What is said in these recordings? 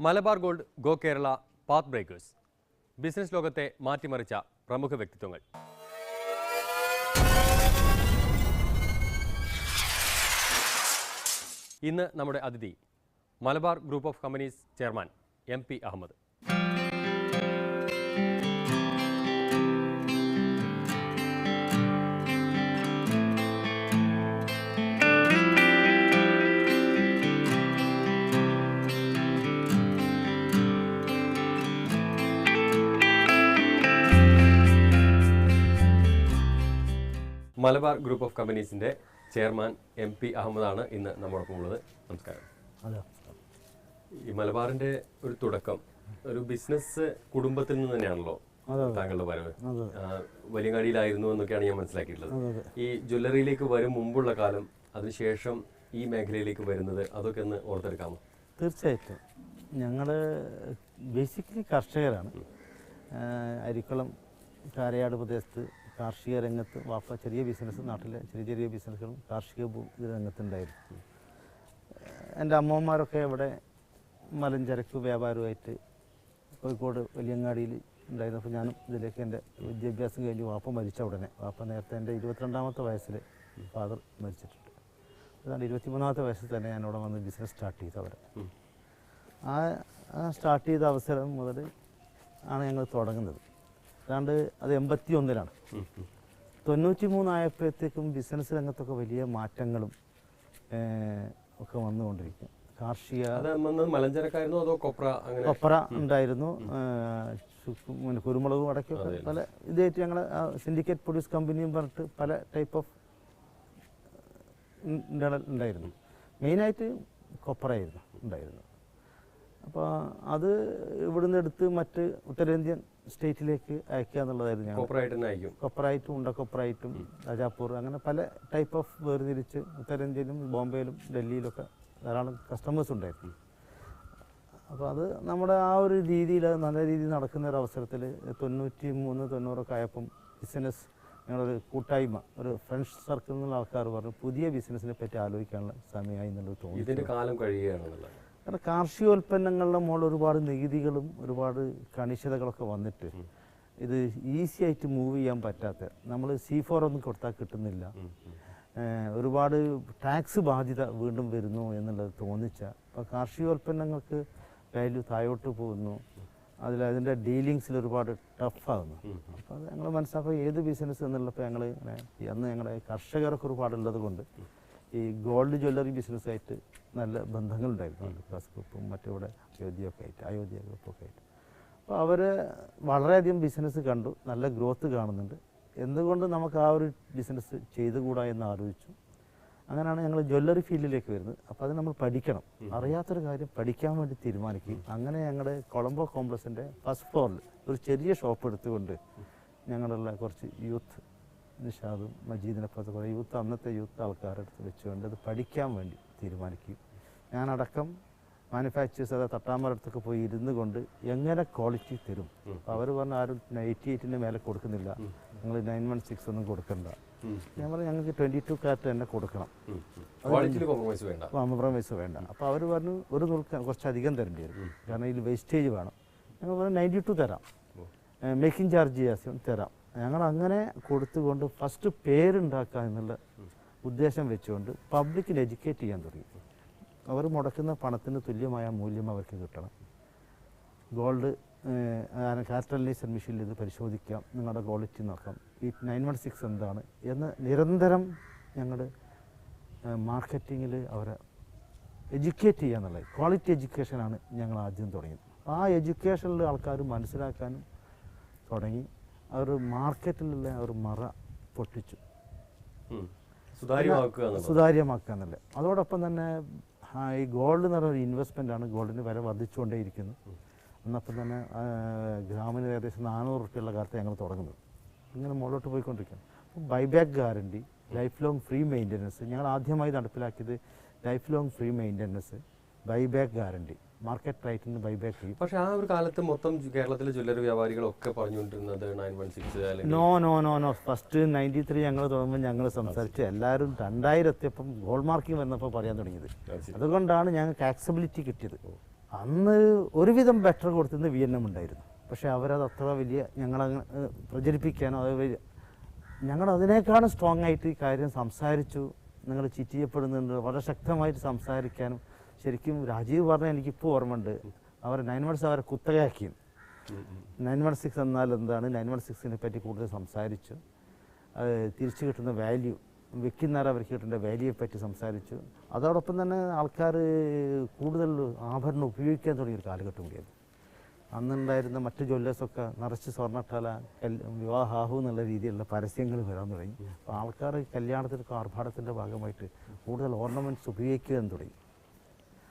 Malabar Gold, go Kerala, path breakers. Business ലോകത്തെ മാറ്റിമറിച്ച പ്രമുഖ വ്യക്തിത്വങ്ങൾ. ഇന്ന് നമ്മുടെ അതിഥി Malabar group of companies chairman MP Ahamed. Malabar group of കമ്പനീസിന്റെ ചെയർമാൻ MP അഹമ്മദാണ് ഇന്ന് നമ്മോടൊപ്പം ഉള്ളത്. നമസ്കാരം. ഈ മലബാറിന്റെ ഒരു തുടക്കം ഒരു ബിസിനസ് കുടുംബത്തിൽ നിന്ന് തന്നെയാണല്ലോ താങ്കളുടെ വരവ്. വലിയങ്ങാടിയിലായിരുന്നു എന്നൊക്കെയാണ് ഞാൻ മനസ്സിലാക്കിയിട്ടുള്ളത്. ഈ ജ്വല്ലറിയിലേക്ക് വരും മുമ്പുള്ള കാലം, അതിനുശേഷം ഈ മേഖലയിലേക്ക് വരുന്നത്, അതൊക്കെ ഒന്ന് ഓർത്തെടുക്കാമോ? തീർച്ചയായിട്ടും. ഞങ്ങൾ ബേസിക്കലി കർഷകരാണ്. അരിക്കുളം കാരയാട് പ്രദേശത്ത് കാർഷിക രംഗത്ത് വാപ്പ ചെറിയ ബിസിനസ്, നാട്ടിലെ ചെറിയ ചെറിയ ബിസിനസ്സുകളും കാർഷിക രംഗത്തുണ്ടായിരുന്നു. എൻ്റെ അമ്മമാരൊക്കെ ഇവിടെ മലഞ്ചരക്ക് വ്യാപാരമായിട്ട് കോഴിക്കോട് വലിയങ്ങാടിയിൽ ഉണ്ടായിരുന്നപ്പോൾ ഞാനും ഇതിലേക്ക് എൻ്റെ വിദ്യാഭ്യാസം കഴിഞ്ഞ് വാപ്പ മരിച്ച ഉടനെ, വാപ്പ നേരത്തെ എൻ്റെ 22ാമത്തെ വയസ്സിൽ ഫാദർ മരിച്ചിട്ടുണ്ട്. അതാണ് 23ാമത്തെ വയസ്സിൽ തന്നെ ഞാനിവിടെ വന്ന് ബിസിനസ് സ്റ്റാർട്ട് ചെയ്തു. അവരെ ആ സ്റ്റാർട്ട് ചെയ്ത അവസരം മുതൽ ആണ് ഞങ്ങൾ തുടങ്ങുന്നത്. അതാണ്ട് അത് 81-ലാണ്. 93 ആയപ്പോഴത്തേക്കും ബിസിനസ് രംഗത്തൊക്കെ വലിയ മാറ്റങ്ങളും ഒക്കെ വന്നുകൊണ്ടിരിക്കും. കാർഷിക കൊപ്ര ഉണ്ടായിരുന്നു, കുരുമുളകും അടയ്ക്കൊക്കെ പല ഇതായിട്ട് ഞങ്ങൾ സിൻഡിക്കേറ്റ് പ്രൊഡ്യൂസ് കമ്പനിയും പറഞ്ഞിട്ട് പല ടൈപ്പ് ഓഫ് ഉണ്ടായിരുന്നു. മെയിനായിട്ട് കൊപ്രയായിരുന്നു ഉണ്ടായിരുന്നു. അപ്പോൾ അത് ഇവിടുന്ന് എടുത്ത് മറ്റ് ഉത്തരേന്ത്യൻ സ്റ്റേറ്റിലേക്ക് അയക്കുക എന്നുള്ളതായിരുന്നു. ഞങ്ങൾ കൊപ്രായിട്ടും ഉണ്ടക്കൊപ്രായിട്ടും രാജാപൂർ അങ്ങനെ പല ടൈപ്പ് ഓഫ് വേർതിരിച്ച് ഉത്തരേന്ത്യയിലും ബോംബെയിലും ഡൽഹിയിലൊക്കെ ധാരാളം കസ്റ്റമേഴ്സ് ഉണ്ടായിരുന്നു. അപ്പോൾ അത് നമ്മുടെ ആ ഒരു രീതിയിൽ നല്ല രീതിയിൽ നടക്കുന്ന ഒരു അവസരത്തിൽ 93-90 ആയപ്പം ബിസിനസ് ഞങ്ങളൊരു കൂട്ടായ്മ, ഒരു ഫ്രണ്ട്സ് സർക്കിളിൽ നിന്നുള്ള ആൾക്കാർ പറഞ്ഞു പുതിയ ബിസിനസ്സിനെ പറ്റി ആലോചിക്കാനുള്ള സമയമായി എന്നുള്ളത് തോന്നി. ഇതിൻ്റെ കാലം കഴിയുകയാണെന്നുള്ള കാരണം കാർഷികോൽപ്പന്നങ്ങളുടെ മുകളിൽ ഒരുപാട് നികുതികളും ഒരുപാട് കണിശതകളൊക്കെ വന്നിട്ട് ഇത് ഈസി ആയിട്ട് മൂവ് ചെയ്യാൻ പറ്റാത്ത, നമ്മൾ C4 ഒന്നും കൊടുത്താൽ കിട്ടുന്നില്ല, ഒരുപാട് ടാക്സ് ബാധ്യത വീണ്ടും വരുന്നു എന്നുള്ളത് തോന്നിച്ച. അപ്പോൾ കാർഷികോൽപ്പന്നങ്ങൾക്ക് വാല്യൂ താഴോട്ട് പോകുന്നു, അതിൻ്റെ ഡീലിങ്സിൽ ഒരുപാട് ടഫാകുന്നു. അപ്പോൾ അത് ഞങ്ങൾ മനസ്സിലാക്കുക ഏത് ബിസിനസ് എന്നുള്ളപ്പോൾ ഞങ്ങൾ അന്ന് ഞങ്ങളുടെ കർഷകരൊക്കെ ഒരുപാടുള്ളത് കൊണ്ട് ഈ ഗോൾഡ് ജ്വല്ലറി ബിസിനസ്സായിട്ട് നല്ല ബന്ധങ്ങളുണ്ടായിരുന്നു. വികാസ് ഗ്രൂപ്പും മറ്റിവിടെ അയോധ്യ ഗ്രൂപ്പൊക്കെ ആയിട്ട്. അപ്പോൾ അവർ വളരെയധികം ബിസിനസ് കണ്ടു, നല്ല ഗ്രോത്ത് കാണുന്നുണ്ട്. എന്തുകൊണ്ട് നമുക്ക് ആ ഒരു ബിസിനസ് ചെയ്തുകൂടാ എന്ന് ആലോചിച്ചു. അങ്ങനെയാണ് ഞങ്ങൾ ജ്വല്ലറി ഫീൽഡിലേക്ക് വരുന്നത്. അപ്പോൾ അത് നമ്മൾ പഠിക്കണം, അറിയാത്തൊരു കാര്യം പഠിക്കാൻ വേണ്ടി തീരുമാനിക്കും. അങ്ങനെ ഞങ്ങളുടെ കൊളംബോ കോംപ്ലക്സിൻ്റെ ഫസ്റ്റ് ഫ്ലോറിൽ ഒരു ചെറിയ ഷോപ്പ് എടുത്തുകൊണ്ട് ഞങ്ങളുള്ള കുറച്ച് യൂത്ത്, നിഷാദും മജീദിനെ പോലത്തെ കുറേ യൂത്ത്, അന്നത്തെ യൂത്ത് ആൾക്കാരെടുത്ത് വെച്ചുകൊണ്ട് അത് പഠിക്കാൻ വേണ്ടി തീരുമാനിക്കും. ഞാനടക്കം മാനുഫാക്ചേഴ്സ്, അതായത് തട്ടാമരടുത്തൊക്കെ പോയി ഇരുന്ന് കൊണ്ട് എങ്ങനെ ക്വാളിറ്റി തരും. അപ്പോൾ അവർ പറഞ്ഞ ആരും 88-ന് മേലെ കൊടുക്കുന്നില്ല, നിങ്ങൾ 916 ഒന്നും കൊടുക്കണ്ട. ഞാൻ പറഞ്ഞു ഞങ്ങൾക്ക് 22 കാരറ്റ് തന്നെ കൊടുക്കണം, കോംപ്രമൈസ് വേണ്ട. അപ്പോൾ അവർ പറഞ്ഞു ഒരു നൂൽക്കാൻ കുറച്ചധികം തരേണ്ടി വരും, കാരണം ഇതിൽ വേസ്റ്റേജ് വേണം. ഞങ്ങൾ പറഞ്ഞു 92 തരാം, മേക്കിംഗ് ചാർജ് ചെയ്യാൻ തരാം. ഞങ്ങൾ അങ്ങനെ കൊടുത്തുകൊണ്ട് ഫസ്റ്റ് പേരുണ്ടാക്കുക എന്നുള്ള ഉദ്ദേശം വെച്ചുകൊണ്ട് പബ്ലിക്കിനെ എഡ്യൂക്കേറ്റ് ചെയ്യാൻ തുടങ്ങി. അവർ മുടക്കുന്ന പണത്തിന് തുല്യമായ മൂല്യം അവർക്ക് കിട്ടണം. ഗോൾഡ് കാറ്റലൈസ് മെഷീനിൽ ഇത് പരിശോധിക്കാം, നിങ്ങളുടെ ക്വാളിറ്റി നോക്കാം, ഈ 916 എന്താണ് എന്ന് നിരന്തരം ഞങ്ങൾ മാർക്കറ്റിങ്ങിൽ അവരെ എഡ്യൂക്കേറ്റ് ചെയ്യുക എന്നുള്ളത് ക്വാളിറ്റി എഡ്യൂക്കേഷനാണ് ഞങ്ങൾ ആദ്യം തുടങ്ങിയത്. ആ എഡ്യൂക്കേഷനിൽ ആൾക്കാർ മനസ്സിലാക്കാനും തുടങ്ങി. അവർ മാർക്കറ്റിലുള്ള ഒരു മറ പൊട്ടിച്ചു, സുതാര്യമാക്കുക എന്നല്ലേ. അതോടൊപ്പം തന്നെ ഈ ഗോൾഡ് എന്ന് പറയുന്ന ഒരു ഇൻവെസ്റ്റ്മെൻറ്റാണ്, ഗോൾഡിന് വില വർദ്ധിച്ചുകൊണ്ടേയിരിക്കുന്നു. എന്നപ്പം തന്നെ ഗ്രാമിന് ഏകദേശം 400 റുപ്യുള്ള കാലത്ത് ഞങ്ങൾ തുടങ്ങുന്നത്. ഇങ്ങനെ മുകളിലോട്ട് പോയിക്കൊണ്ടിരിക്കുകയാണ്. അപ്പം buyback guarantee, life long free maintenance, ഞങ്ങൾ ആദ്യമായി നടപ്പിലാക്കിയത് life long free maintenance, buyback guarantee, market റേറ്റിന് ബൈബാക്ക് ചെയ്യും. പക്ഷേ ആ ഒരു കാലത്ത് മൊത്തം കേരളത്തിലെ ജ്വല്ലറി വ്യാപാരികളൊക്കെ പറഞ്ഞുകൊണ്ടിരുന്നത് 916. നോ ഫസ്റ്റ് 93 ഞങ്ങൾ തുടങ്ങുമ്പോൾ ഞങ്ങൾ സംസാരിച്ച് എല്ലാവരും 2000 എത്തിയപ്പം ഗോൾഡ് മാർക്കിംഗ് വന്നപ്പോൾ പറയാൻ തുടങ്ങിയത്. അതുകൊണ്ടാണ് ഞങ്ങൾക്ക് ആക്സബിലിറ്റി കിട്ടിയത്. അന്ന് ഒരുവിധം ബെറ്റർ കൊടുത്തിരുന്നത് VNM ഉണ്ടായിരുന്നു. പക്ഷേ അവരത് അത്ര വലിയ ഞങ്ങളങ്ങ് പ്രചരിപ്പിക്കാനോ ഞങ്ങൾ അതിനേക്കാളും സ്ട്രോങ് ആയിട്ട് ഈ കാര്യം സംസാരിച്ചു. നിങ്ങൾ ചീറ്റ് ചെയ്യപ്പെടുന്നുണ്ട് വളരെ ശക്തമായിട്ട് സംസാരിക്കാനും ശരിക്കും രാജീവ് പറഞ്ഞ എനിക്കിപ്പോൾ ഓർമ്മയുണ്ട്. അവർ 916 അവരെ കുത്തകയാക്കി. 916 എന്നാൽ എന്താണ്, 916നെ പറ്റി കൂടുതൽ സംസാരിച്ചു. അത് തിരിച്ചു കിട്ടുന്ന വാല്യൂ, വിൽക്കുന്നവർ അവർക്ക് കിട്ടേണ്ട വാല്യൂയെ പറ്റി സംസാരിച്ചു. അതോടൊപ്പം തന്നെ ആൾക്കാർ കൂടുതൽ ആഭരണം ഉപയോഗിക്കാൻ തുടങ്ങിയൊരു കാലഘട്ടം കൂടിയത്. അന്നുണ്ടായിരുന്ന മറ്റ് ജ്വല്ലേഴ്സൊക്കെ നിറച്ച് സ്വർണ്ണട്ടല വിവാഹാഹു എന്നുള്ള രീതിയിലുള്ള പരസ്യങ്ങൾ വരാൻ തുടങ്ങി. അപ്പോൾ ആൾക്കാർ കല്യാണത്തിൻ്റെ ആർഭാടത്തിൻ്റെ ഭാഗമായിട്ട് കൂടുതൽ ഓർണമെൻറ്റ്സ് ഉപയോഗിക്കാൻ തുടങ്ങി.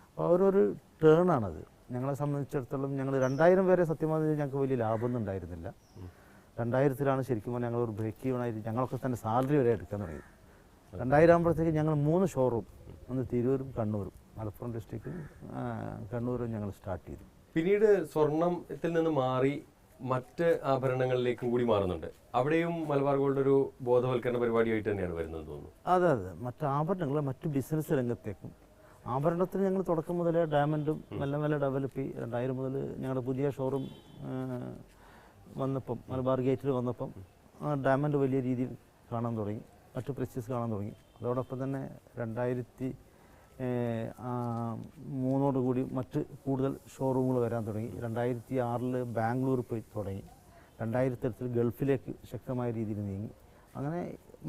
അപ്പോൾ അവരൊരു ടേണാണത്. ഞങ്ങളെ സംബന്ധിച്ചിടത്തോളം ഞങ്ങൾ 2000 വരെ സത്യം പറഞ്ഞാൽ ഞങ്ങൾക്ക് വലിയ ലാഭമൊന്നും ഉണ്ടായിരുന്നില്ല. 2000-ലാണ് ശരിക്കും പറഞ്ഞാൽ ഞങ്ങളൊരു ബ്രേക്ക് ഈവനായിട്ട് ഞങ്ങളൊക്കെ തന്നെ സാലറി വരെ എടുക്കാൻ തുടങ്ങി. 2000 ആകുമ്പോഴത്തേക്ക് ഞങ്ങൾ 3 ഷോറൂം, ഒന്ന് തിരൂരും കണ്ണൂരും, മലപ്പുറം ഡിസ്ട്രിക്റ്റും കണ്ണൂരും ഞങ്ങൾ സ്റ്റാർട്ട് ചെയ്തു. പിന്നീട് സ്വർണത്തിൽ നിന്ന് മാറി മറ്റ് ആഭരണങ്ങളിലേക്കും കൂടി മാറുന്നുണ്ട്. അവിടെയും മലബാർ ഗോൾഡ് ഒരു ബോധവൽക്കരണ പരിപാടിയായിട്ട് തന്നെയാണ് വരുന്നത് തോന്നുന്നു. അതെ, മറ്റ് ആഭരണങ്ങൾ മറ്റ് ബിസിനസ് രംഗത്തേക്കും. ആഭരണത്തിന് ഞങ്ങൾ തുടക്കം മുതലേ ഡയമണ്ടും മെല്ലെ മെല്ലെ ഡെവലപ്പ് ചെയ്യും. 2000 മുതൽ ഞങ്ങളുടെ പുതിയ ഷോറൂം വന്നപ്പം, മലബാർ ഗേറ്റിൽ വന്നപ്പം ഡയമണ്ട് വലിയ രീതിയിൽ കാണാൻ തുടങ്ങി, മറ്റ് പ്രസ്യസ് കാണാൻ തുടങ്ങി. അതോടൊപ്പം തന്നെ 2003 കൂടി മറ്റ് കൂടുതൽ ഷോറൂമുകൾ വരാൻ തുടങ്ങി. 2006 ബാംഗ്ലൂർ പോയി തുടങ്ങി. 2008 ഗൾഫിലേക്ക് ശക്തമായ രീതിയിൽ നീങ്ങി. അങ്ങനെ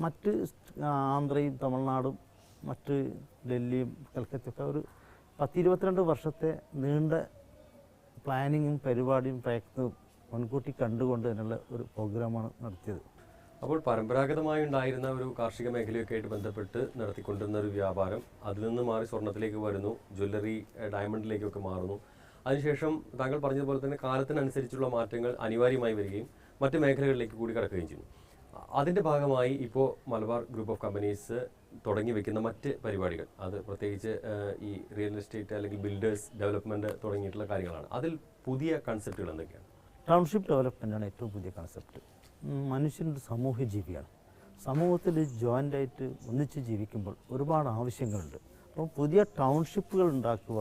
മറ്റ് ആന്ധ്രയും തമിഴ്നാടും മറ്റ് ഡൽഹിയും കൽക്കത്തയൊക്കെ ഒരു 10-22 വർഷത്തെ നീണ്ട പ്ലാനിങ്ങും പരിപാടിയും പ്രയത്നവും മുൻകൂട്ടി കണ്ടുകൊണ്ട് തന്നെയുള്ള ഒരു പ്രോഗ്രാമാണ് നടത്തിയത്. അപ്പോൾ പരമ്പരാഗതമായി ഉണ്ടായിരുന്ന ഒരു കാർഷിക മേഖലയൊക്കെ ആയിട്ട് ബന്ധപ്പെട്ട് നടത്തിക്കൊണ്ടിരുന്ന ഒരു വ്യാപാരം അതിൽ നിന്ന് മാറി സ്വർണത്തിലേക്ക് വരുന്നു, ജ്വല്ലറി ഡയമണ്ടിലേക്കൊക്കെ മാറുന്നു. അതിനുശേഷം താങ്കൾ പറഞ്ഞതുപോലെ തന്നെ കാലത്തിനനുസരിച്ചുള്ള മാറ്റങ്ങൾ അനിവാര്യമായി വരികയും മറ്റ് മേഖലകളിലേക്ക് കൂടി കടക്കുകയും ചെയ്യുന്നു. അതിൻ്റെ ഭാഗമായി ഇപ്പോൾ മലബാർ ഗ്രൂപ്പ് ഓഫ് കമ്പനീസ് തുടങ്ങി വെക്കുന്ന മറ്റ് പരിപാടികൾ, അത് പ്രത്യേകിച്ച് ഈ റിയൽ എസ്റ്റേറ്റ് അല്ലെങ്കിൽ ബിൽഡേഴ്സ് ഡെവലപ്മെൻറ്റ് തുടങ്ങിയിട്ടുള്ള കാര്യങ്ങളാണ്. അതിൽ പുതിയ കൺസെപ്റ്റുകൾ എന്തൊക്കെയാണ്? ടൗൺഷിപ്പ് ഡെവലപ്മെൻറ്റാണ് ഏറ്റവും പുതിയ കൺസെപ്റ്റ്. മനുഷ്യനൊരു സാമൂഹ്യ ജീവിയാണ്. സമൂഹത്തിൽ ജോയിൻ്റായിട്ട് ഒന്നിച്ച് ജീവിക്കുമ്പോൾ ഒരുപാട് ആവശ്യങ്ങളുണ്ട്. അപ്പോൾ പുതിയ ടൗൺഷിപ്പുകൾ ഉണ്ടാക്കുക.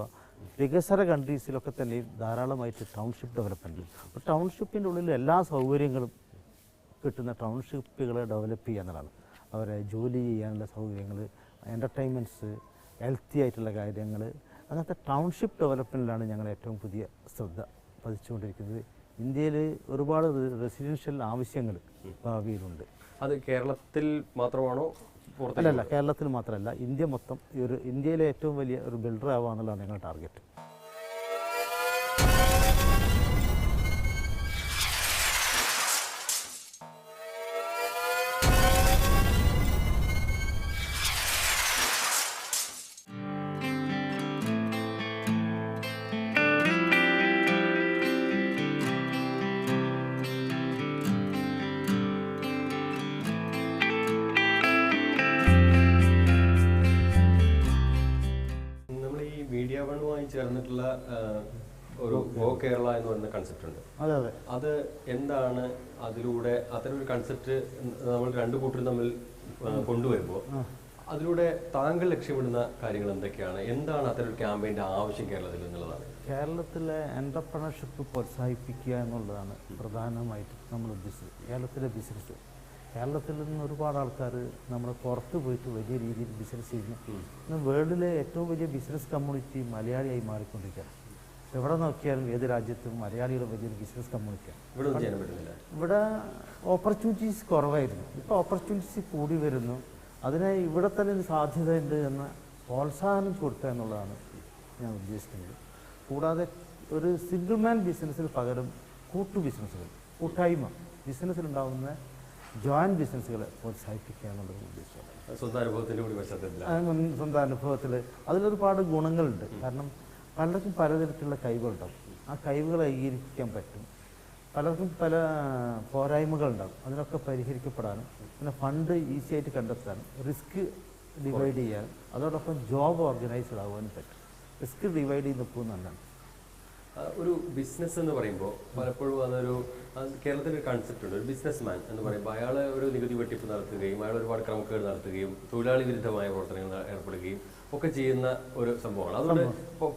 വികസന കൺട്രീസിലൊക്കെ തന്നെ ധാരാളമായിട്ട് ടൗൺഷിപ്പ് ഡെവലപ്മെൻറ്റ്. അപ്പോൾ ടൗൺഷിപ്പിൻ്റെ ഉള്ളിൽ എല്ലാ സൗകര്യങ്ങളും കിട്ടുന്ന ടൗൺഷിപ്പുകളെ ഡെവലപ്പ് ചെയ്യുക എന്നതാണ്. അവരെ ജോലി ചെയ്യാനുള്ള സൗകര്യങ്ങൾ, എൻ്റർടൈൻമെൻറ്റ്സ്, ഹെൽത്തി ആയിട്ടുള്ള കാര്യങ്ങൾ, അങ്ങനത്തെ ടൗൺഷിപ്പ് ഡെവലപ്മെൻറ്റിലാണ് ഞങ്ങൾ ഏറ്റവും പുതിയ ശ്രദ്ധ പതിച്ചുകൊണ്ടിരിക്കുന്നത്. ഇന്ത്യയിൽ ഒരുപാട് റെസിഡൻഷ്യൽ ആവശ്യങ്ങൾ ഭാവിയിലുണ്ട്. അത് കേരളത്തിൽ മാത്രമാണോ? അല്ലല്ല, കേരളത്തിൽ മാത്രമല്ല, ഇന്ത്യ മൊത്തം ഇന്ത്യയിലെ ഏറ്റവും വലിയ ഒരു ബിൽഡർ ആവുക എന്നുള്ളതാണ് ഞങ്ങളുടെ ടാർഗറ്റ്. ചേർന്നിട്ടുള്ള ഒരു ഗോ കേരള എന്ന് പറയുന്ന കൺസെപ്റ്റ് ഉണ്ട്. അത് എന്താണ്? അതിലൂടെ അത്തരം ഒരു കൺസെപ്റ്റ് നമ്മൾ രണ്ടു കൂട്ടരും തമ്മിൽ കൊണ്ടുവരുമ്പോൾ അതിലൂടെ താങ്കൾ ലക്ഷ്യമിടുന്ന കാര്യങ്ങൾ എന്തൊക്കെയാണ്? എന്താണ് അത്തരം ഒരു ക്യാമ്പയിൻ്റെ ആവശ്യം കേരളത്തിൽ എന്നുള്ളതാണ്? കേരളത്തിലെ എൻ്റർപ്രണർഷിപ്പ് പ്രോത്സാഹിപ്പിക്കുക എന്നുള്ളതാണ് പ്രധാനമായിട്ട് നമ്മൾ ഉദ്ദേശിച്ചത്. കേരളത്തിലെ ബിസിനസ്, കേരളത്തിൽ നിന്ന് ഒരുപാട് ആൾക്കാർ നമ്മൾ പുറത്ത് പോയിട്ട് വലിയ രീതിയിൽ ബിസിനസ് ചെയ്യുന്നു. ഇന്ന് വേൾഡിലെ ഏറ്റവും വലിയ ബിസിനസ് കമ്മ്യൂണിറ്റി മലയാളിയായി മാറിക്കൊണ്ടിരിക്കുകയാണ്. എവിടെ നോക്കിയാലും ഏത് രാജ്യത്തും മലയാളികൾ വലിയൊരു ബിസിനസ് കമ്മ്യൂണിറ്റിയാണ്. ഇവിടെ ഓപ്പർച്യൂണിറ്റീസ് കുറവായിരുന്നു, ഇപ്പോൾ ഓപ്പർച്യൂണിറ്റീസ് കൂടി വരുന്നു. അതിനെ ഇവിടെ തന്നെ സാധ്യതയുണ്ട് എന്ന പ്രോത്സാഹനം കൊടുക്കുക എന്നുള്ളതാണ് ഞാൻ ഉദ്ദേശിക്കുന്നത്. കൂടാതെ ഒരു സിംഗിൾ മാൻ ബിസിനസ്സിന് പകരം ബിസിനസ്സുകൾ, കൂട്ടായ്മ ബിസിനസ്സിലുണ്ടാകുന്ന ജോയിൻറ്റ് ബിസിനസ്സുകളെ പ്രോത്സാഹിപ്പിക്കുക എന്നുള്ളത് ഉദ്ദേശിച്ചത്. സ്വന്തം അനുഭവത്തിൽ അതിലൊരുപാട് ഗുണങ്ങളുണ്ട്. കാരണം പലർക്കും പലതരത്തിലുള്ള കഴിവുകളുണ്ടാവും. ആ കഴിവുകൾ അംഗീകരിക്കാൻ പറ്റും. പലർക്കും പല പോരായ്മകളുണ്ടാകും. അതിനൊക്കെ പരിഹരിക്കപ്പെടാനും പിന്നെ ഫണ്ട് ഈസി ആയിട്ട് കണ്ടെത്താനും റിസ്ക് ഡിവൈഡ് ചെയ്യാനും അതോടൊപ്പം ജോബ് ഓർഗനൈസ്ഡ് ആകാനും പറ്റും. റിസ്ക് ഡിവൈഡ് ചെയ്ത് നിൽക്കുമെന്നല്ല. ഒരു ബിസിനസ് എന്ന് പറയുമ്പോൾ പലപ്പോഴും കേരളത്തിൽ ഒരു കൺസെപ്റ്റ് ഉണ്ട്. ഒരു ബിസിനസ് മാൻ എന്ന് പറയുമ്പോൾ അയാൾ ഒരു നികുതി വെട്ടിപ്പ് നടത്തുകയും അയാൾ ഒരുപാട് ക്രമക്കേട് നടത്തുകയും തൊഴിലാളി വിരുദ്ധമായ പ്രവർത്തനങ്ങൾ ഏർപ്പെടുകയും ഒക്കെ ചെയ്യുന്ന ഒരു സംഭവമാണ്. അതുകൊണ്ട്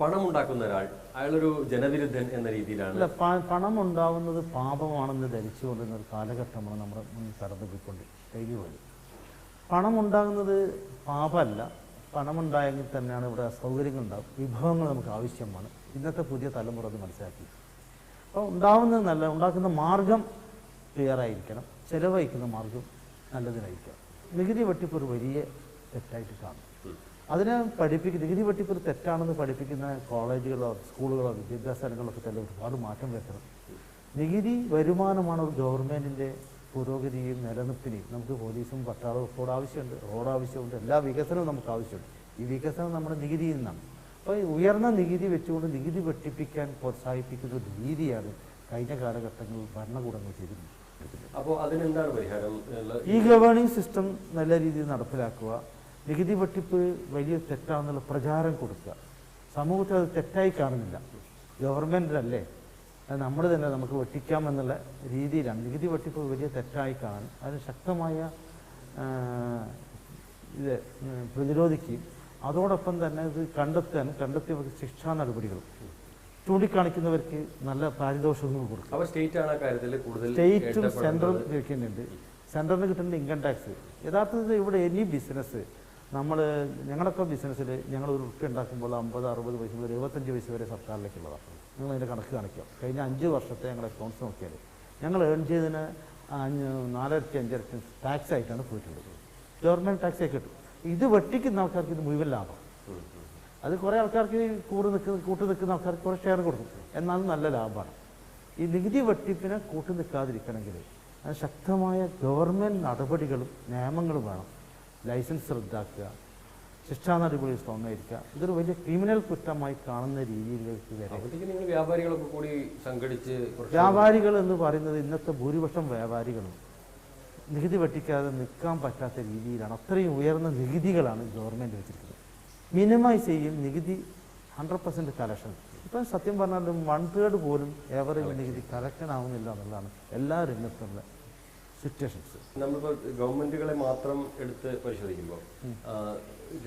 പണം ഉണ്ടാക്കുന്ന ഒരാൾ അയാളൊരു ജനവിരുദ്ധൻ എന്ന രീതിയിലാണ്. പണം ഉണ്ടാവുന്നത് പാപമാണെന്ന് ധരിച്ചുകൊണ്ടിരുന്ന ഒരു കാലഘട്ടമാണ് നമ്മുടെ മുന്നിൽ കടന്നുപോയിക്കൊണ്ട് കഴിഞ്ഞു പോയത്. പണം ഉണ്ടാകുന്നത് പാപമല്ല. പണമുണ്ടായെങ്കിൽ തന്നെയാണ് ഇവിടെ സൗകര്യങ്ങൾ ഉണ്ടാകും, വിഭവങ്ങൾ നമുക്ക് ആവശ്യമാണ്. ഇന്നത്തെ പുതിയ തലമുറ അത് മനസ്സിലാക്കി. അപ്പോൾ ഉണ്ടാവുന്നത് നല്ല, ഉണ്ടാക്കുന്ന മാർഗം ക്ലിയറായിരിക്കണം, ചിലവഴിക്കുന്ന മാർഗം നല്ലതിനായിരിക്കണം. നികുതി വെട്ടിപ്പ് ഒരു വലിയ തെറ്റായിട്ട് കാണും. അതിനെ നികുതി വെട്ടിപ്പ് ഒരു തെറ്റാണെന്ന് പഠിപ്പിക്കുന്ന കോളേജുകളോ സ്കൂളുകളോ വിദ്യാഭ്യാസങ്ങളൊക്കെ തന്നെ ഒരുപാട് മാറ്റം വരുത്തണം. നികുതി വരുമാനമാണ് ഒരു ഗവൺമെൻറ്റിൻ്റെ പുരോഗതിയും നിലനിൽപ്പിനെയും. നമുക്ക് പോലീസും പട്ടാളവും ഒക്കെ ആവശ്യമുണ്ട്, റോഡ് ആവശ്യമുണ്ട്, എല്ലാ വികസനവും നമുക്ക് ആവശ്യമുണ്ട്. ഈ വികസനം നമ്മുടെ നികുതിയിൽ നിന്നാണ്. അപ്പോൾ ഉയർന്ന നികുതി വെച്ചുകൊണ്ട് നികുതി വെട്ടിപ്പിക്കാൻ പ്രോത്സാഹിപ്പിക്കുന്ന ഒരു രീതിയാണ് കഴിഞ്ഞ കാലഘട്ടങ്ങളിൽ ഭരണകൂടങ്ങൾ ചെയ്തിരുന്നത്. അപ്പോൾ അതിനെന്താണ് പരിഹാരം? ഈ ഗവേണിംഗ് സിസ്റ്റം നല്ല രീതിയിൽ നടപ്പിലാക്കുക, നികുതി വെട്ടിപ്പ് വലിയ തെറ്റാണെന്നുള്ള പ്രചാരം കൊടുക്കുക. സമൂഹത്തിൽ അത് തെറ്റായി കാണുന്നില്ല. ഗവൺമെൻറ്റിനല്ലേ, അത് നമ്മൾ തന്നെ നമുക്ക് വെട്ടിക്കാമെന്നുള്ള രീതിയിലാണ്. നികുതി വെട്ടിപ്പ് വലിയ തെറ്റായി കാണാൻ അതിന് ശക്തമായ ഇത് പ്രതിരോധിക്കുകയും അതോടൊപ്പം തന്നെ ഇത് കണ്ടെത്തിയവർക്ക് ശിക്ഷാ നടപടികളും ചൂണ്ടിക്കാണിക്കുന്നവർക്ക് നല്ല പാരിതോഷികങ്ങൾ കൊടുക്കും. സ്റ്റേറ്റും സെൻട്രൽ വെക്കുന്നുണ്ട്. സെൻട്രലിന് കിട്ടുന്ന ഇൻകം ടാക്സ് യഥാർത്ഥത്തിൽ ഇവിടെ എനി ബിസിനസ് ഞങ്ങളൊക്കെ ബിസിനസ്സിൽ ഞങ്ങൾ ഒരു റുപ്യ ഉണ്ടാക്കുമ്പോൾ 50-60 പൈസ മുതൽ 75 പൈസ വരെ സർക്കാരിലേക്കുള്ളതാണ്. നിങ്ങൾ അതിൻ്റെ കണക്ക് കാണിക്കാം. കഴിഞ്ഞ 5 വർഷത്തെ ഞങ്ങളുടെ അക്കൗണ്ട്സ് നോക്കിയാൽ ഞങ്ങൾ ഏൺ ചെയ്തതിന് 4-5 ടാക്സ് ആയിട്ടാണ് പോയിട്ടുള്ളത്. ഗവൺമെൻറ് ടാക്സ് ആയി കിട്ടും. ഇത് വെട്ടിക്കുന്ന ആൾക്കാർക്ക് ഇത് മുഴുവൻ ലാഭം. അത് കുറേ ആൾക്കാർക്ക് കൂട്ടു നിൽക്കുന്ന ആൾക്കാർക്ക് കുറേ ഷെയർ കൊടുക്കും, എന്നാലും നല്ല ലാഭമാണ്. ഈ നികുതി വെട്ടിപ്പിനെ കൂട്ടു നിൽക്കാതിരിക്കണമെങ്കിൽ അത് ശക്തമായ ഗവൺമെൻറ് നടപടികളും നിയമങ്ങളും വേണം. ലൈസൻസ് റദ്ദാക്കുക, ശിക്ഷാ നടപടി സ്വീകരിക്കുക. ഇതൊരു വലിയ ക്രിമിനൽ കുറ്റമായി കാണുന്ന രീതിയിലേക്ക് വരെ വ്യാപാരികളൊക്കെ കൂടി സംഘടിച്ച് വ്യാപാരികൾ എന്ന് പറയുന്നത് ഇന്നത്തെ ഭൂരിപക്ഷം വ്യാപാരികളും നികുതി വെട്ടിക്കാതെ നിൽക്കാൻ പറ്റാത്ത രീതിയിലാണ്. അത്രയും ഉയർന്ന നികുതികളാണ് ഗവൺമെൻറ് വെച്ചിരിക്കുന്നത്. മിനിമൈസ് ചെയ്യും നികുതി 100% കളക്ഷൻ. ഇപ്പം സത്യം പറഞ്ഞാലും 1/3 പോലും എവറേജ് നികുതി കളക്ഷൻ ആവുന്നില്ല എന്നുള്ളതാണ് എല്ലാ രംഗത്തുള്ള സിറ്റുവേഷൻസ്. നമ്മളിപ്പോൾ ഗവൺമെൻറ്റുകളെ മാത്രം എടുത്ത് പരിശോധിക്കുമ്പോൾ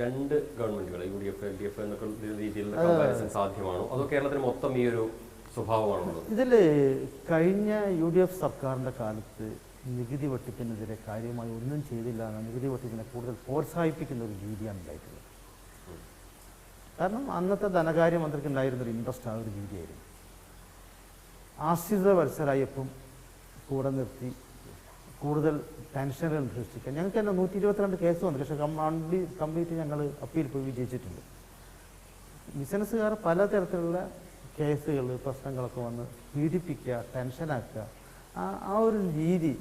2 ഗവൺമെൻറ്റുകൾ UDF LDF എന്നൊക്കെ രീതിയിലുള്ള കമ്പാരിസൺ സാധ്യമാണോ, അതോ കേരളത്തിന് മൊത്തം ഈ ഒരു സ്വഭാവമാണോ? ഇതിൽ കഴിഞ്ഞ UDF സർക്കാരിൻ്റെ കാലത്ത് നികുതി വെട്ടിപ്പിനെതിരെ കാര്യമായി ഒന്നും ചെയ്തില്ല. നികുതി വെട്ടിപ്പിനെ കൂടുതൽ പ്രോത്സാഹിപ്പിക്കുന്ന ഒരു രീതിയാണ് ഉണ്ടായിട്ടുള്ളത്. കാരണം അന്നത്തെ ധനകാര്യമന്ത്രിക്ക് ഉണ്ടായിരുന്നൊരു ഇൻട്രസ്റ്റ് ആ ഒരു രീതിയായിരുന്നു. ആശ്രിത വത്സരായപ്പം കൂടെ നിർത്തി കൂടുതൽ ടെൻഷനുകൾ സൃഷ്ടിക്കാൻ. ഞങ്ങൾക്ക് തന്നെ 122 കേസ് വന്നു. പക്ഷേ കംപ്ലീറ്റ് ഞങ്ങൾ അപ്പീൽ പോയി വിജയിച്ചിട്ടുണ്ട്. ബിസിനസ്സുകാർ പലതരത്തിലുള്ള കേസുകൾ പ്രശ്നങ്ങളൊക്കെ വന്ന് പീഡിപ്പിക്കുക, ടെൻഷനാക്കുക, ആ ഒരു രീതി.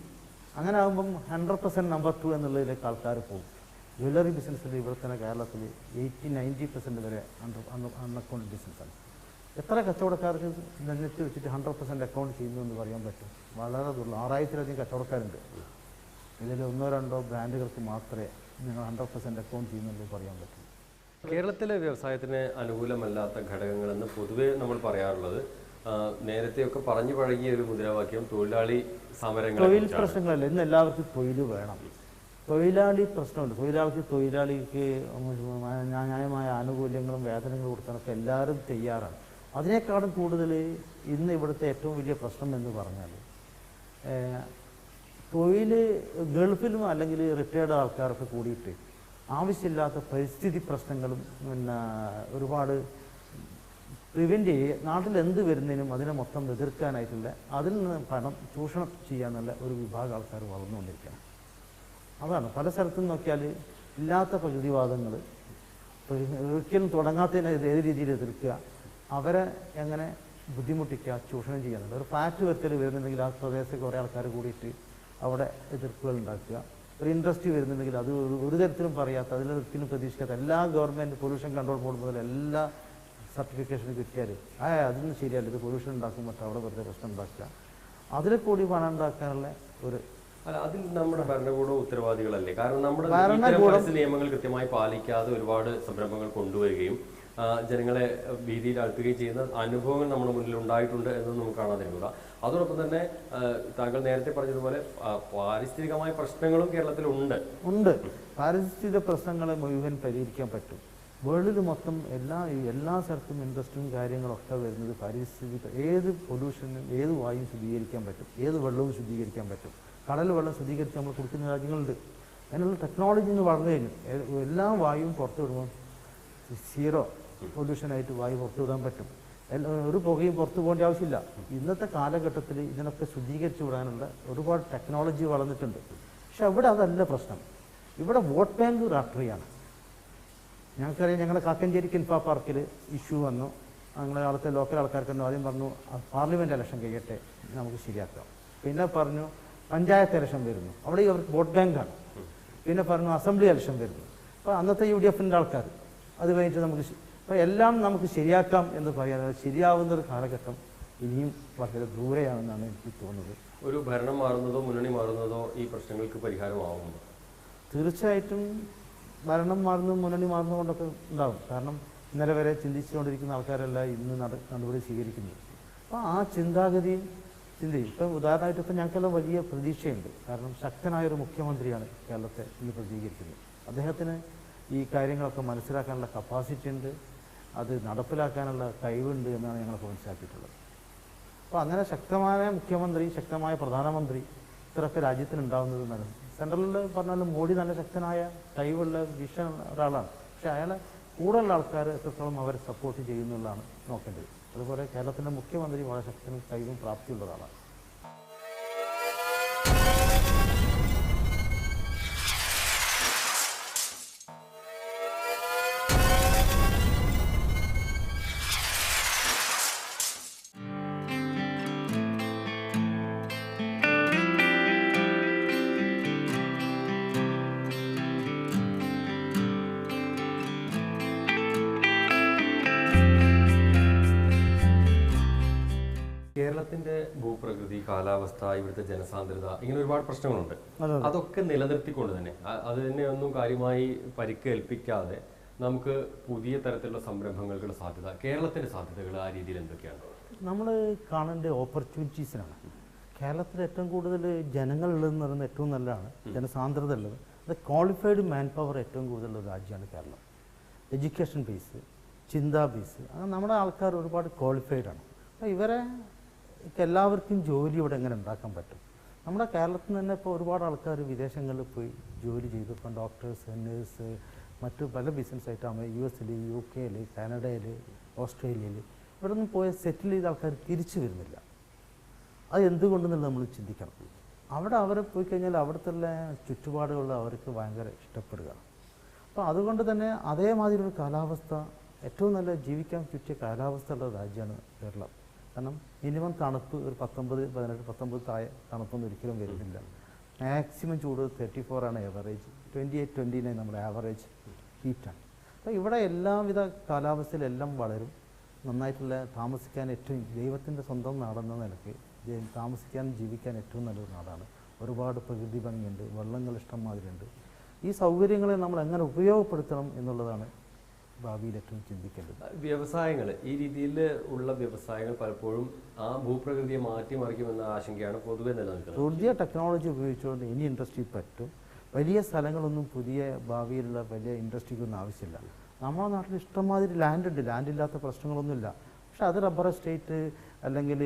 അങ്ങനെ ആകുമ്പം 100% നമ്പർ 2 എന്നുള്ളതിലേക്ക് ആൾക്കാർ പോകും. ജ്വല്ലറി ബിസിനസ്സിൽ ഇവിടെ തന്നെ കേരളത്തിൽ 80-90% വരെ അൺഅക്കൗണ്ട് ബിസിനസ്സാണ്. എത്ര കച്ചവടക്കാർക്ക് നെറ്റ് വെച്ചിട്ട് 100% അക്കൗണ്ട് ചെയ്യുന്നു എന്ന് പറയാൻ പറ്റും? വളരെ ദുർലഭം. 6000-ലധികം കച്ചവടക്കാരുണ്ട്. ഇതിൽ 1-2 ബ്രാൻഡുകൾക്ക് മാത്രമേ നിങ്ങൾ 100% അക്കൗണ്ട് ചെയ്യുന്നുള്ളൂ പറയാൻ പറ്റും. കേരളത്തിലെ വ്യവസായത്തിന് അനുകൂലമല്ലാത്ത ഘടകങ്ങളെന്ന് പൊതുവെ നമ്മൾ പറയാറുള്ളത്, നേരത്തെയൊക്കെ പറഞ്ഞു പഴകിയ ഒരു മുദ്രാവാക്യം തൊഴിലാളി സമരങ്ങൾ. തൊഴിൽ പ്രശ്നങ്ങളല്ല, ഇന്ന് എല്ലാവർക്കും തൊഴിൽ വേണം. തൊഴിലാളി പ്രശ്നമുണ്ട്. തൊഴിലാളിക്ക് ന്യായമായ ആനുകൂല്യങ്ങളും വേതനങ്ങളും കൊടുക്കാനൊക്കെ എല്ലാവരും തയ്യാറാണ്. അതിനേക്കാളും കൂടുതൽ ഇന്ന് ഇവിടുത്തെ ഏറ്റവും വലിയ പ്രശ്നം എന്ന് പറഞ്ഞാൽ തൊഴിൽ ഗൾഫിലും അല്ലെങ്കിൽ റിട്ടയർഡ് ആൾക്കാരൊക്കെ കൂടിയിട്ട് ആവശ്യമില്ലാത്ത പരിസ്ഥിതി പ്രശ്നങ്ങളും ഒരുപാട് പ്രിവെൻറ്റ് ചെയ്യുക, നാട്ടിൽ എന്ത് വരുന്നതിനും അതിനെ മൊത്തം എതിർക്കാനായിട്ടുള്ള അതിൽ നിന്ന് പണം ചൂഷണം ചെയ്യാന്നുള്ള ഒരു വിഭാഗം ആൾക്കാർ വളർന്നുകൊണ്ടിരിക്കണം. അതാണ് പല സ്ഥലത്തും നോക്കിയാൽ ഇല്ലാത്ത പ്രകൃതിവാദങ്ങൾ ഒരിക്കലും തുടങ്ങാത്തതിനെ ഏത് രീതിയിൽ എതിർക്കുക, അവരെ എങ്ങനെ ബുദ്ധിമുട്ടിക്കുക, ചൂഷണം ചെയ്യാന്നുള്ളത്. ഒരു ഫ്ലാറ്റ് വരുത്തൽ വരുന്നുണ്ടെങ്കിൽ ആ പ്രദേശത്ത് കുറേ ആൾക്കാർ കൂടിയിട്ട് അവിടെ എതിർപ്പുകൾ ഉണ്ടാക്കുക. ഒരു ഇൻഡസ്ട്രി വരുന്നുണ്ടെങ്കിൽ അത് ഒരു തരത്തിലും പറയാത്ത, അതിലൊരിക്കലും പ്രതീക്ഷിക്കാത്ത എല്ലാ ഗവൺമെൻറ് പൊല്യൂഷൻ കൺട്രോൾ ബോർഡ് മുതൽ എല്ലാ സർട്ടിഫിക്കേഷൻ കിട്ടിയാൽ അതൊന്നും ശരിയല്ല, ഇത് പൊല്യൂഷൻ ഉണ്ടാക്കുമ്പോൾ അവിടെ വെറുതെ പ്രശ്നം ഉണ്ടാക്കുക, അതിൽ കൂടി പണം ഉണ്ടാക്കാനുള്ള ഒരു അതിൽ നമ്മുടെ ഭരണകൂടം ഉത്തരവാദികളല്ലേ? കാരണം നമ്മുടെ നിയമങ്ങൾ കൃത്യമായി പാലിക്കാതെ ഒരുപാട് സംരംഭങ്ങൾ കൊണ്ടുവരികയും ജനങ്ങളെ ഭീതിയിൽ ആഴ്ത്തുകയും ചെയ്യുന്ന അനുഭവങ്ങൾ നമ്മുടെ മുന്നിൽ ഉണ്ടായിട്ടുണ്ട് എന്ന് നമുക്ക് കാണാതിരിക്കുക. അതോടൊപ്പം തന്നെ താങ്കൾ നേരത്തെ പറഞ്ഞതുപോലെ പാരിസ്ഥിതികമായ പ്രശ്നങ്ങളും കേരളത്തിലുണ്ട്. പാരിസ്ഥിതിക പ്രശ്നങ്ങളെ മുഴുവൻ പരിഹരിക്കാൻ പറ്റും. വേൾഡിൽ മൊത്തം എല്ലാ സ്ഥലത്തും ഇൻഡസ്ട്രിയും കാര്യങ്ങളൊക്കെ വരുന്നത് പാരിസ്ഥിതിക ഏത് പൊല്യൂഷനും ഏത് വായുവും ശുദ്ധീകരിക്കാൻ പറ്റും, ഏത് വെള്ളവും ശുദ്ധീകരിക്കാൻ പറ്റും. കടൽ വെള്ളം ശുദ്ധീകരിച്ച് നമ്മൾ കുടിക്കുന്ന രാജ്യങ്ങളുണ്ട്. അതിനുള്ള ടെക്നോളജി ഇന്ന് വളർന്നു കഴിഞ്ഞു. എല്ലാ വായുവും പുറത്തു വിടുമ്പോൾ സീറോ പൊല്യൂഷനായിട്ട് വായു പുറത്തു വിടാൻ പറ്റും. ഒരു പുകയും പുറത്തു പോകേണ്ട ആവശ്യമില്ല. ഇന്നത്തെ കാലഘട്ടത്തിൽ ഇതിനൊക്കെ ശുദ്ധീകരിച്ചു വിടാനുള്ള ഒരുപാട് ടെക്നോളജി വളർന്നിട്ടുണ്ട്. പക്ഷെ അവിടെ അതല്ല പ്രശ്നം. ഇവിടെ വോട്ട് ബാങ്ക് രാഷ്ട്രീയമാണ്. ഞങ്ങൾക്കറിയാം, ഞങ്ങളുടെ കാക്കഞ്ചേരി കിൻഫ പാർക്കിൽ ഇഷ്യൂ വന്നു. ഞങ്ങളെ അവിടുത്തെ ലോക്കൽ ആൾക്കാർക്ക് ആദ്യം പറഞ്ഞു പാർലമെൻറ്റ് ഇലക്ഷൻ കഴിയട്ടെ നമുക്ക് ശരിയാക്കാം. പിന്നെ പറഞ്ഞു പഞ്ചായത്ത് ഇലക്ഷൻ വരുന്നു, അവിടെ അവർക്ക് വോട്ട് ബാങ്കാണ്. പിന്നെ പറഞ്ഞു അസംബ്ലി ഇലക്ഷൻ വരുന്നു. അപ്പോൾ അന്നത്തെ UDFൻ്റെ ആൾക്കാർ അത് കഴിഞ്ഞിട്ട് നമുക്ക് അപ്പോൾ എല്ലാം നമുക്ക് ശരിയാക്കാം എന്ന് പറയാതെ ശരിയാവുന്നൊരു കാലഘട്ടം ഇനിയും വളരെ ദൂരെയാണെന്നാണ് എനിക്ക് തോന്നുന്നത്. ഒരു ഭരണം മാറുന്നതോ മുന്നണി മാറുന്നതോ ഈ പ്രശ്നങ്ങൾക്ക് പരിഹാരമാവുന്നു? തീർച്ചയായിട്ടും ഭരണം മാറുന്നതും മുന്നണി മാറുന്നതുകൊണ്ടൊക്കെ ഉണ്ടാകും. കാരണം ഇന്നലെ വരെ ചിന്തിച്ചുകൊണ്ടിരിക്കുന്ന ആൾക്കാരല്ല ഇന്ന് നടപടി സ്വീകരിക്കുന്നത്. അപ്പോൾ ആ ചിന്താഗതിയും ചിന്തയും ഇപ്പം ഉദാഹരണമായിട്ട് ഇപ്പം ഞങ്ങൾക്കെല്ലാം വലിയ പ്രതീക്ഷയുണ്ട്. കാരണം ശക്തനായൊരു മുഖ്യമന്ത്രിയാണ് കേരളത്തെ ഇന്ന് പ്രതികരിക്കുന്നത്. അദ്ദേഹത്തിന് ഈ കാര്യങ്ങളൊക്കെ മനസ്സിലാക്കാനുള്ള കപ്പാസിറ്റി ഉണ്ട്, അത് നടപ്പിലാക്കാനുള്ള കഴിവുണ്ട് എന്നാണ് ഞങ്ങളൊക്കെ മനസ്സിലാക്കിയിട്ടുള്ളത്. അപ്പോൾ അങ്ങനെ ശക്തമായ മുഖ്യമന്ത്രി, ശക്തമായ പ്രധാനമന്ത്രി ഇത്രയൊക്കെ രാജ്യത്തിനുണ്ടാകുന്നത് നല്ലത്. സെൻട്രലിൽ പറഞ്ഞാലും മോഡി നല്ല ശക്തനായ കഴിവുള്ള വിഷൻ ഒരാളാണ്. പക്ഷേ അയാളെ കൂടുതലുള്ള ആൾക്കാർ എത്രത്തോളം അവരെ സപ്പോർട്ട് ചെയ്യുന്നുള്ളതാണ് നോക്കേണ്ടത്. അതുപോലെ കേരളത്തിൻ്റെ മുഖ്യമന്ത്രി വളരെ ശക്തനും കഴിവും പ്രാപ്തിയുള്ള ഒരാളാണ്. കേരളത്തിന്റെ ഭൂപ്രകൃതി, കാലാവസ്ഥ, ഇവിടുത്തെ ജനസാന്ദ്രത, ഇങ്ങനെ ഒരുപാട് പ്രശ്നങ്ങളുണ്ട്. അതൊക്കെ നിലനിർത്തിക്കൊണ്ട് തന്നെ അത് തന്നെ ഒന്നും കാര്യമായി പരിക്കേൽപ്പിക്കാതെ നമുക്ക് പുതിയ തരത്തിലുള്ള സംരംഭങ്ങൾക്കുള്ള സാധ്യത, കേരളത്തിന്റെ സാധ്യതകൾ ആ രീതിയിൽ എന്തൊക്കെയാണ്? നമ്മൾ കാണേണ്ട ഓപ്പർച്യൂണിറ്റീസിനാണ്. കേരളത്തിൽ ഏറ്റവും കൂടുതൽ ജനങ്ങളുള്ളതെന്ന് പറയുന്നത് ഏറ്റവും നല്ലതാണ്, ജനസാന്ദ്രത ഉള്ളത്. അത് ക്വാളിഫൈഡ് മാൻ പവർ ഏറ്റവും കൂടുതലുള്ള രാജ്യമാണ് കേരളം. എഡ്യൂക്കേഷൻ ബേസ്, ചിന്താ ബേസ്, അങ്ങനെ നമ്മുടെ ആൾക്കാർ ഒരുപാട് ക്വാളിഫൈഡ് ആണ്. അപ്പോൾ ഇവരെ എല്ലാവർക്കും ജോലി ഇവിടെ എങ്ങനെ ഉണ്ടാക്കാൻ പറ്റും? നമ്മുടെ കേരളത്തിൽ നിന്ന് തന്നെ ഇപ്പോൾ ഒരുപാട് ആൾക്കാർ വിദേശങ്ങളിൽ പോയി ജോലി ചെയ്തു. ഇപ്പം ഡോക്ടേഴ്സ്, നേഴ്സ്, മറ്റു പല ബിസിനസ്സായിട്ട് US, UK, കാനഡയിൽ, ഓസ്ട്രേലിയയിൽ ഇവിടെ നിന്ന് പോയി സെറ്റിൽ ചെയ്ത ആൾക്കാർ തിരിച്ചു വരുന്നില്ല. അത് എന്തുകൊണ്ടെന്നുള്ളത് നമ്മൾ ചിന്തിക്കണം. അവിടെ അവരെ പോയി കഴിഞ്ഞാൽ അവിടുത്തെ ചുറ്റുപാടുകൾ അവർക്ക് ഭയങ്കര ഇഷ്ടപ്പെടുക. അപ്പോൾ അതുകൊണ്ട് തന്നെ അതേമാതിരി ഒരു കാലാവസ്ഥ, ഏറ്റവും നല്ല ജീവിക്കാൻ പറ്റിയ കാലാവസ്ഥ ഉള്ള രാജ്യമാണ് കേരളം. കാരണം മിനിമം തണുപ്പ് ഒരു 19 താഴെ തണുപ്പൊന്നും ഒരിക്കലും വരുന്നില്ല. മാക്സിമം ചൂട് 34 ആണ് ആവറേജ്, 28-29 നമ്മുടെ ആവറേജ് ഹീറ്റാണ്. അപ്പോൾ ഇവിടെ എല്ലാവിധ കാലാവസ്ഥയിലെല്ലാം വളരും. നന്നായിട്ടുള്ള താമസിക്കാൻ ഏറ്റവും ദൈവത്തിൻ്റെ സ്വന്തം നാടെന്ന നിലയ്ക്ക് താമസിക്കാനും ജീവിക്കാൻ ഏറ്റവും നല്ലൊരു നാടാണ്. ഒരുപാട് പ്രകൃതി ഭംഗിയുണ്ട്, വെള്ളങ്ങൾ ഇഷ്ടം മാതിരിയുണ്ട്. ഈ സൗകര്യങ്ങളെ നമ്മൾ എങ്ങനെ ഉപയോഗപ്പെടുത്തണം എന്നുള്ളതാണ് ഭാവിയിൽ ഏറ്റവും ചിന്തിക്കേണ്ടത്. വ്യവസായങ്ങൾ, ഈ രീതിയിൽ ഉള്ള വ്യവസായങ്ങൾ പലപ്പോഴും ആ ഭൂപ്രകൃതിയെ മാറ്റിമറിക്കുമെന്ന ആശങ്കയാണ് പൊതുവെ നിലനിൽക്കുന്നത്. പുതിയ ടെക്നോളജി ഉപയോഗിച്ചുകൊണ്ട് ഇനി ഇൻഡസ്ട്രി പറ്റും. വലിയ സ്ഥലങ്ങളൊന്നും പുതിയ ഭാവിയിലുള്ള വലിയ ഇൻഡസ്ട്രിക്കൊന്നും ആവശ്യമില്ല. നമ്മുടെ നാട്ടിൽ ഇഷ്ടംമാതിരി ലാൻഡ് ഉണ്ട്, ലാൻഡില്ലാത്ത പ്രശ്നങ്ങളൊന്നുമില്ല. പക്ഷെ അത് റബ്ബർ എസ്റ്റേറ്റ് അല്ലെങ്കിൽ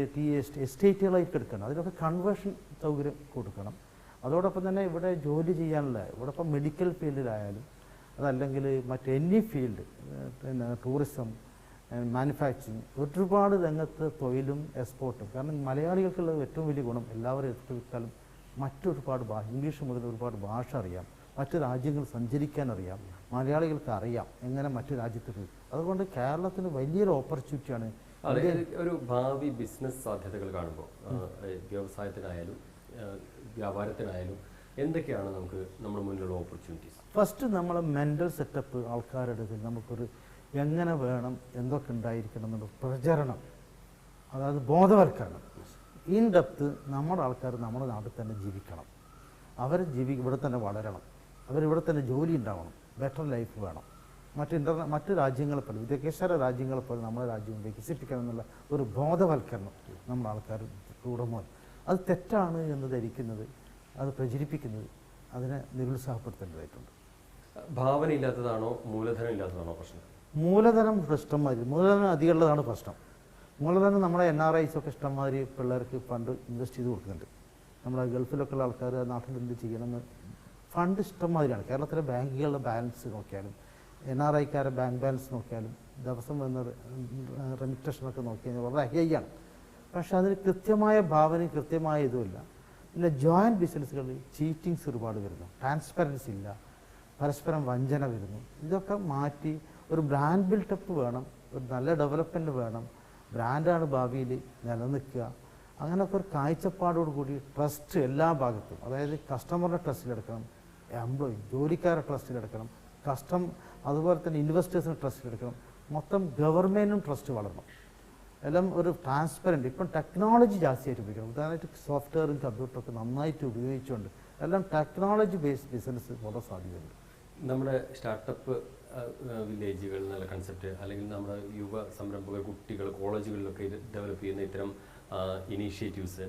എസ്റ്റേറ്റുകളായിട്ട് എടുക്കണം. അതിലൊക്കെ കൺവേർഷൻ സൗകര്യം കൊടുക്കണം. അതോടൊപ്പം തന്നെ ഇവിടെ ജോലി ചെയ്യാനുള്ള, ഇവിടെ ഇപ്പം മെഡിക്കൽ ഫീൽഡിലായാലും അതല്ലെങ്കിൽ മറ്റെനി ഫീൽഡ്, പിന്നെ ടൂറിസം, മാനുഫാക്ചറിങ്, ഒരുപാട് രംഗത്ത് തൊഴിലും എക്സ്പോർട്ടും. കാരണം മലയാളികൾക്കുള്ള ഏറ്റവും വലിയ ഗുണം എല്ലാവരും എടുത്തുവിട്ടാലും മറ്റൊരുപാട് ഇംഗ്ലീഷ് മുതൽ ഒരുപാട് ഭാഷ അറിയാം, മറ്റു രാജ്യങ്ങൾ സഞ്ചരിക്കാൻ അറിയാം, മലയാളികൾക്ക് അറിയാം എങ്ങനെ മറ്റു രാജ്യത്ത് പോയി. അതുകൊണ്ട് കേരളത്തിന് വലിയൊരു ഓപ്പർച്യൂണിറ്റിയാണ്. അതെ, ഒരു ഭാവി ബിസിനസ് സാധ്യതകൾ കാണുമ്പോൾ വ്യവസായത്തിനായാലും വ്യാപാരത്തിനായാലും എന്തൊക്കെയാണ് നമുക്ക് നമ്മുടെ മുന്നിലുള്ള ഓപ്പർച്യൂണിറ്റീസ്? ഫസ്റ്റ് നമ്മളെ മെൻ്റൽ സെറ്റപ്പ് ആൾക്കാരുടെ നമുക്കൊരു എങ്ങനെ വേണം, എന്തൊക്കെ ഉണ്ടായിരിക്കണം എന്നുള്ള പ്രചരണം, അതായത് ബോധവൽക്കരണം. ഇൻ ഡെപ്ത് നമ്മുടെ ആൾക്കാർ നമ്മുടെ നാട്ടിൽ തന്നെ ജീവിക്കണം, അവർ ഇവിടെ തന്നെ വളരണം, അവരിവിടെ തന്നെ ജോലി ഉണ്ടാവണം, ബെറ്റർ ലൈഫ് വേണം. മറ്റ് രാജ്യങ്ങളെപ്പോലെ വിദേശ രാജ്യങ്ങളെപ്പോലെ നമ്മുടെ രാജ്യം വികസിപ്പിക്കണം എന്നുള്ള ഒരു ബോധവൽക്കരണം നമ്മുടെ ആൾക്കാർ കൂടമോ അത് തെറ്റാണ് എന്ന് ധരിക്കുന്നത്, അത് പ്രചരിപ്പിക്കുന്നത് അതിനെ നിരുത്സാഹപ്പെടുത്തേണ്ടതായിട്ടുണ്ട്. ഭാവന ഇല്ലാത്തതാണോ മൂലധനം ഇല്ലാത്തതാണോ പ്രശ്നം? മൂലധനം ഇഷ്ടംമാതിരി, മൂലധനം അധികമുള്ളതാണ് പ്രശ്നം. മൂലധനം നമ്മുടെ NRIs ഒക്കെ ഇഷ്ടംമാതിരി പിള്ളേർക്ക് ഫണ്ട് ഇൻവെസ്റ്റ് ചെയ്ത് കൊടുക്കുന്നുണ്ട്. നമ്മുടെ ഗൾഫിലൊക്കെ ഉള്ള ആൾക്കാർ നാട്ടിൽ എന്ത് ചെയ്യണമെന്ന് ഫണ്ട് ഇഷ്ടംമാതിരിയാണ്. കേരളത്തിലെ ബാങ്കുകളുടെ ബാലൻസ് നോക്കിയാലും NRIക്കാരുടെ ബാങ്ക് ബാലൻസ് നോക്കിയാലും ദിവസം വന്ന റെമിറ്റേഷനൊക്കെ നോക്കി കഴിഞ്ഞാൽ വളരെ ഹൈയാണ്. പക്ഷെ അതിന് കൃത്യമായ ഭാവനയും കൃത്യമായ ഇതുമില്ല. പിന്നെ ജോയിൻറ്റ് ബിസിനസ്സുകളിൽ ചീറ്റിങ്സ് ഒരുപാട് വരുന്നു, ട്രാൻസ്പെറൻസി ഇല്ല, പരസ്പരം വഞ്ചന വരുന്നു. ഇതൊക്കെ മാറ്റി ഒരു ബ്രാൻഡ് ബിൽഡപ്പ് വേണം, ഒരു നല്ല ഡെവലപ്മെൻറ്റ് വേണം, ബ്രാൻഡാണ് ഭാവിയിൽ നിലനിൽക്കുക. അങ്ങനെയൊക്കെ ഒരു കാഴ്ചപ്പാടോടുകൂടി ട്രസ്റ്റ് എല്ലാ ഭാഗത്തും, അതായത് കസ്റ്റമറുടെ ട്രസ്റ്റിലെടുക്കണം, ജോലിക്കാരുടെ ട്രസ്റ്റിലെടുക്കണം, അതുപോലെ തന്നെ ഇൻവെസ്റ്റേഴ്സിന് ട്രസ്റ്റിലെടുക്കണം, മൊത്തം ഗവൺമെൻറ്റിനും ട്രസ്റ്റ് വളരണം. എല്ലാം ഒരു ട്രാൻസ്പെറൻറ്റ്. ഇപ്പം ടെക്നോളജി ജാസ്തിയായിട്ട് ഉപയോഗിക്കണം. ഉദാഹരണമായിട്ട് സോഫ്റ്റ്വെയറും കമ്പ്യൂട്ടറൊക്കെ നന്നായിട്ട് ഉപയോഗിച്ചുകൊണ്ട് എല്ലാം ടെക്നോളജി ബേസ്ഡ് ബിസിനസ് വളരെ സാധ്യതയുണ്ട്. നമ്മുടെ സ്റ്റാർട്ടപ്പ് വില്ലേജുകൾ എന്നുള്ള കൺസെപ്റ്റ്, അല്ലെങ്കിൽ നമ്മുടെ യുവ സംരംഭകർ, കുട്ടികൾ കോളേജുകളിലൊക്കെ ഡെവലപ്പ് ചെയ്യുന്ന ഇത്തരം ഇനീഷ്യേറ്റീവ്സ്,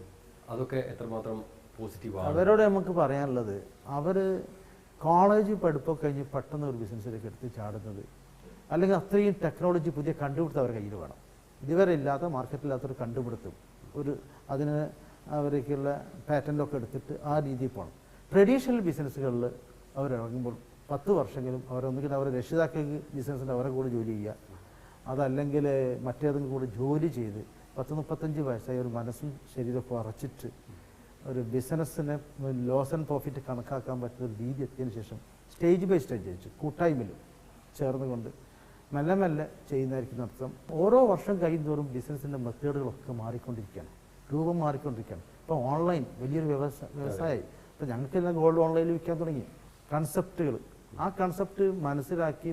അതൊക്കെ എത്രമാത്രം പോസിറ്റീവാണ്? അവരോട് നമുക്ക് പറയാനുള്ളത്, അവർ കോളേജ് പഠിപ്പൊക്കെ കഴിഞ്ഞ് പെട്ടെന്ന് ഒരു ബിസിനസ്സിലേക്ക് എടുത്ത് ചാടുന്നത്, അല്ലെങ്കിൽ അത്രയും ടെക്നോളജി പുതിയ കണ്ടുപിടുത്തം അവരുടെ കയ്യിൽ വേണം. ഇതുവരെ ഇല്ലാത്ത മാർക്കറ്റില്ലാത്തൊരു കണ്ടുപിടുത്തം, അതിന് അവരേക്കുള്ള പാറ്റൻ്റൊക്കെ എടുത്തിട്ട് ആ രീതിയിൽ പോകണം. ട്രഡീഷണൽ ബിസിനസ്സുകളിൽ അവരിറങ്ങുമ്പോൾ 10 വർഷമെങ്കിലും അവരൊന്നുകിൽ അവരെ രക്ഷിതാക്കൾക്ക് ബിസിനസ്സിൻ്റെ അവരെ കൂടെ ജോലി ചെയ്യുക, അതല്ലെങ്കിൽ മറ്റേതെങ്കിലും കൂടെ ജോലി ചെയ്ത് 10-35 വയസ്സായി ഒരു മനസ്സും ശരീരമൊക്കെ അറച്ചിട്ട് ഒരു ബിസിനസ്സിനെ ലോസ് ആൻഡ് പ്രോഫിറ്റ് കണക്കാക്കാൻ പറ്റുന്ന ഒരു രീതി എത്തിയതിന് ശേഷം സ്റ്റേജ് ബൈ സ്റ്റേജ് വെച്ച് കൂട്ടായ്മയിൽ ചേർന്നുകൊണ്ട് മെല്ലെ മെല്ലെ ചെയ്യുന്നതായിരിക്കും നടത്താം. ഓരോ വർഷം കഴിയുന്തോറും ബിസിനസ്സിൻ്റെ മെത്തേഡുകളൊക്കെ മാറിക്കൊണ്ടിരിക്കുകയാണ്, രൂപം മാറിക്കൊണ്ടിരിക്കുകയാണ്. ഇപ്പോൾ ഓൺലൈൻ വലിയൊരു വ്യവസായമായി. ഇപ്പോൾ ഞങ്ങൾക്കെല്ലാം ഗോൾഡ് ഓൺലൈനിൽ വിൽക്കാൻ തുടങ്ങി. കൺസെപ്റ്റുകൾ, ആ കൺസെപ്റ്റ് മനസ്സിലാക്കി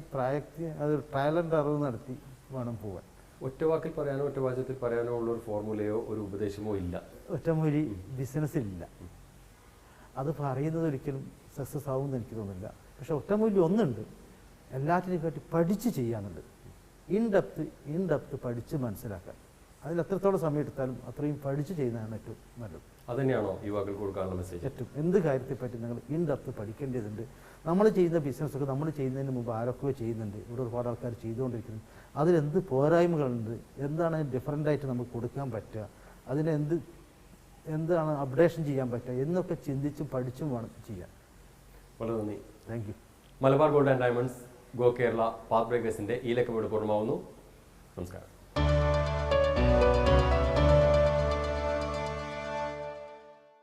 അത് ട്രയൽ ആൻഡ് എറർ നടത്തി വേണം പോകാൻ. ഒറ്റവാക്കിൽ പറയാനോ ഒറ്റവാചകത്തിൽ പറയാനോ ഉള്ള ഒരു ഫോർമുലയോ ഒരു ഉപദേശമോ ഇല്ല. ഒറ്റമൂലി ബിസിനസ്സിലില്ല. അത് പറയുന്നത് ഒരിക്കലും സക്സസ് ആവുമെന്ന് എനിക്ക് തോന്നുന്നില്ല. പക്ഷെ ഒറ്റമൂലി ഒന്നുണ്ട്, എല്ലാറ്റിനെയും കാട്ടി പഠിച്ച് ചെയ്യാനുണ്ട്. ഇൻ ഡെപ്ത് പഠിച്ച് മനസ്സിലാക്കാൻ. അതിൽ എത്രത്തോളം സമയം എടുത്താലും അത്രയും പഠിച്ച് ചെയ്യുന്നതാണ് ഏറ്റവും നല്ലത്. അതുതന്നെയാണോ യുവാക്കൾക്ക് കൊടുക്കാനുള്ള മെസ്സേജ്? ഏറ്റവും എന്ത് കാര്യത്തെപ്പറ്റി നിങ്ങൾ ഇൻ ഡെപ്ത് പഠിക്കേണ്ടതുണ്ട്. നമ്മൾ ചെയ്യുന്ന ബിസിനസ്സൊക്കെ നമ്മൾ ചെയ്യുന്നതിന് മുമ്പ് ആരൊക്കെ ചെയ്യുന്നുണ്ട്, ഇവിടെ ഒരുപാട് ആൾക്കാർ ചെയ്തുകൊണ്ടിരിക്കുന്നു, അതിലെന്ത് പോരായ്മകളുണ്ട്, എന്താണ് ഡിഫറൻ്റായിട്ട് നമുക്ക് കൊടുക്കാൻ പറ്റുക, അതിനെ എന്താണ് അപ്ഡേഷൻ ചെയ്യാൻ പറ്റുക എന്നൊക്കെ ചിന്തിച്ചും പഠിച്ചും വേണം ചെയ്യാൻ. വളരെ നന്ദി. Thank you. Malabar Gold and Diamonds, go Kerala path ബ്രേക്കേഴ്സിൻ്റെ ഈ ലക്കം ഇവിടെ പൂർണ്ണമാവുന്നു. നമസ്കാരം.